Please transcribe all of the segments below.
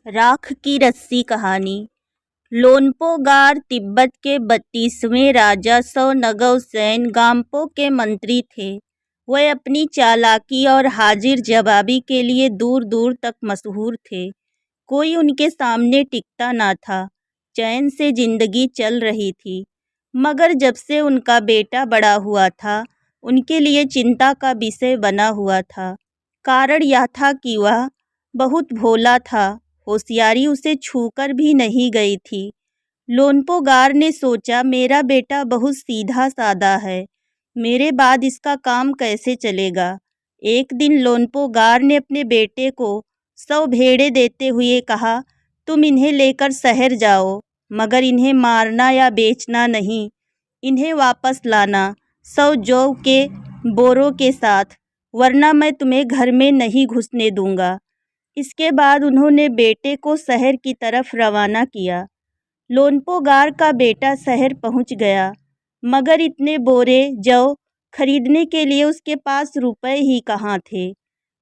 राख की रस्सी कहानी। लोनपो गार तिब्बत के 32वें राजा सो-नगौ-सेन गाम्पो के मंत्री थे। वह अपनी चालाकी और हाजिर जवाबी के लिए दूर दूर तक मशहूर थे। कोई उनके सामने टिकता ना था। चैन से जिंदगी चल रही थी। मगर जब से उनका बेटा बड़ा हुआ था, उनके लिए चिंता का विषय बना हुआ था। कारण यह था कि वह बहुत भोला था। होशियारी उसे छूकर भी नहीं गई थी। लोनपो गार ने सोचा, मेरा बेटा बहुत सीधा सादा है, मेरे बाद इसका काम कैसे चलेगा। एक दिन लोनपो गार ने अपने बेटे को 100 भेड़ें देते हुए कहा, तुम इन्हें लेकर शहर जाओ, मगर इन्हें मारना या बेचना नहीं। इन्हें वापस लाना 100 जौ के बोरों के साथ, वरना मैं तुम्हें घर में नहीं घुसने दूंगा। इसके बाद उन्होंने बेटे को शहर की तरफ रवाना किया। लोनपो गार का बेटा शहर पहुंच गया, मगर इतने बोरे जौ खरीदने के लिए उसके पास रुपए ही कहाँ थे।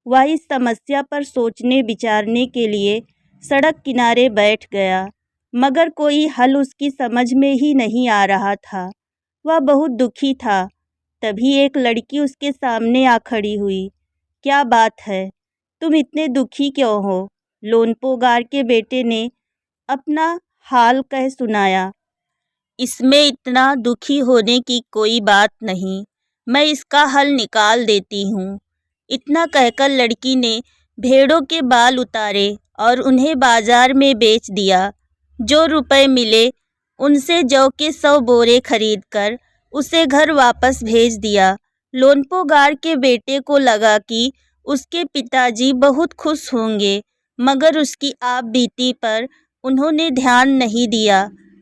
वह इस समस्या पर सोचने विचारने के लिए सड़क किनारे बैठ गया, मगर कोई हल उसकी समझ में ही नहीं आ रहा था। वह बहुत दुखी था। तभी एक लड़की उसके सामने आ खड़ी हुई। क्या बात है, तुम इतने दुखी क्यों हो? लोनपो गार के बेटे ने अपना हाल कह सुनाया। इसमें इतना दुखी होने की कोई बात नहीं, मैं इसका हल निकाल देती हूँ। इतना कहकर लड़की ने भेड़ों के बाल उतारे और उन्हें बाजार में बेच दिया। जो रुपए मिले उनसे जौ के 100 बोरे खरीदकर उसे घर वापस भेज दिया। लोनपो गार के बेटे को लगा कि उसके पिताजी बहुत खुश होंगे, मगर उसकी आप बीती पर उन्होंने ध्यान नहीं दिया।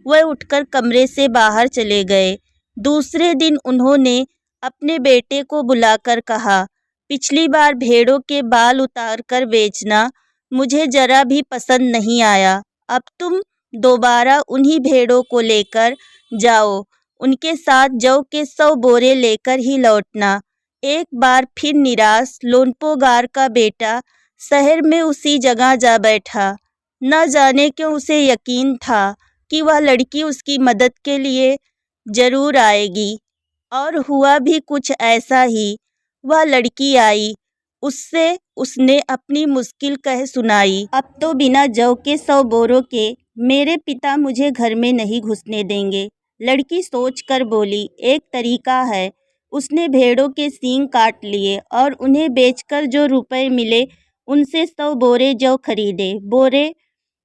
वह उठकर कमरे से बाहर चले गए। दूसरे दिन उन्होंने अपने बेटे को बुलाकर कहा, पिछली बार भेड़ों के बाल उतारकर बेचना मुझे जरा भी पसंद नहीं आया। अब तुम दोबारा उन्हीं भेड़ों को लेकर जाओ, उनके साथ जौ के 100 बोरे लेकर ही लौटना। एक बार फिर निराश लोनपो गार का बेटा शहर में उसी जगह जा बैठा। न जाने क्यों उसे यकीन था कि वह लड़की उसकी मदद के लिए जरूर आएगी, और हुआ भी कुछ ऐसा ही। वह लड़की आई। उससे उसने अपनी मुश्किल कह सुनाई। अब तो बिना जौ के 100 बोरों के मेरे पिता मुझे घर में नहीं घुसने देंगे। लड़की सोचकर बोली, एक तरीका है। उसने भेड़ों के सींग काट लिए और उन्हें बेचकर जो रुपए मिले उनसे 100 बोरे जौ खरीदे। बोरे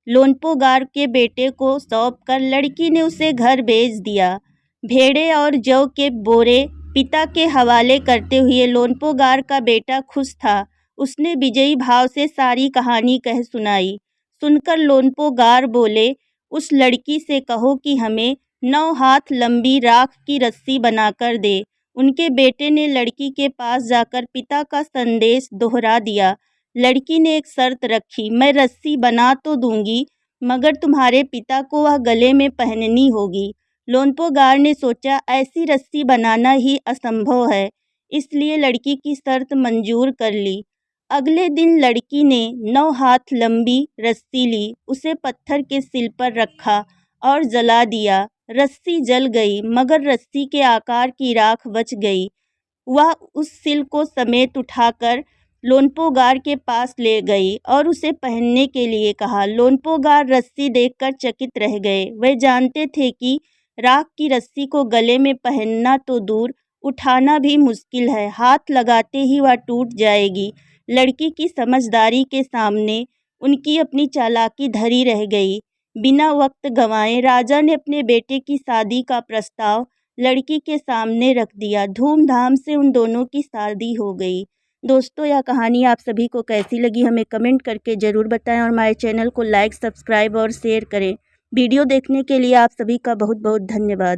लोनपो गार के बेटे को सौंपकर लड़की ने उसे घर भेज दिया। भेड़े और जौ के बोरे पिता के हवाले करते हुए लोनपो गार का बेटा खुश था। उसने विजयी भाव से सारी कहानी कह सुनाई। सुनकर लोनपो गार बोले, उस लड़की से कहो कि हमें 9 हाथ लंबी राख की रस्सी बनाकर दे। उनके बेटे ने लड़की के पास जाकर पिता का संदेश दोहरा दिया। लड़की ने एक शर्त रखी, मैं रस्सी बना तो दूंगी, मगर तुम्हारे पिता को वह गले में पहननी होगी। लोनपो गार ने सोचा, ऐसी रस्सी बनाना ही असंभव है, इसलिए लड़की की शर्त मंजूर कर ली। अगले दिन लड़की ने 9 हाथ लंबी रस्सी ली, उसे पत्थर के सिल पर रखा और जला दिया। रस्सी जल गई, मगर रस्सी के आकार की राख बच गई। वह उस सिल को समेत उठाकर लोनपो गार के पास ले गई और उसे पहनने के लिए कहा। लोनपो गार रस्सी देखकर चकित रह गए। वे जानते थे कि राख की रस्सी को गले में पहनना तो दूर, उठाना भी मुश्किल है। हाथ लगाते ही वह टूट जाएगी। लड़की की समझदारी के सामने उनकी अपनी चालाकी धरी रह गई। बिना वक्त गंवाए राजा ने अपने बेटे की शादी का प्रस्ताव लड़की के सामने रख दिया। धूमधाम से उन दोनों की शादी हो गई। दोस्तों, यह कहानी आप सभी को कैसी लगी हमें कमेंट करके ज़रूर बताएं, और हमारे चैनल को लाइक, सब्सक्राइब और शेयर करें। वीडियो देखने के लिए आप सभी का बहुत बहुत धन्यवाद।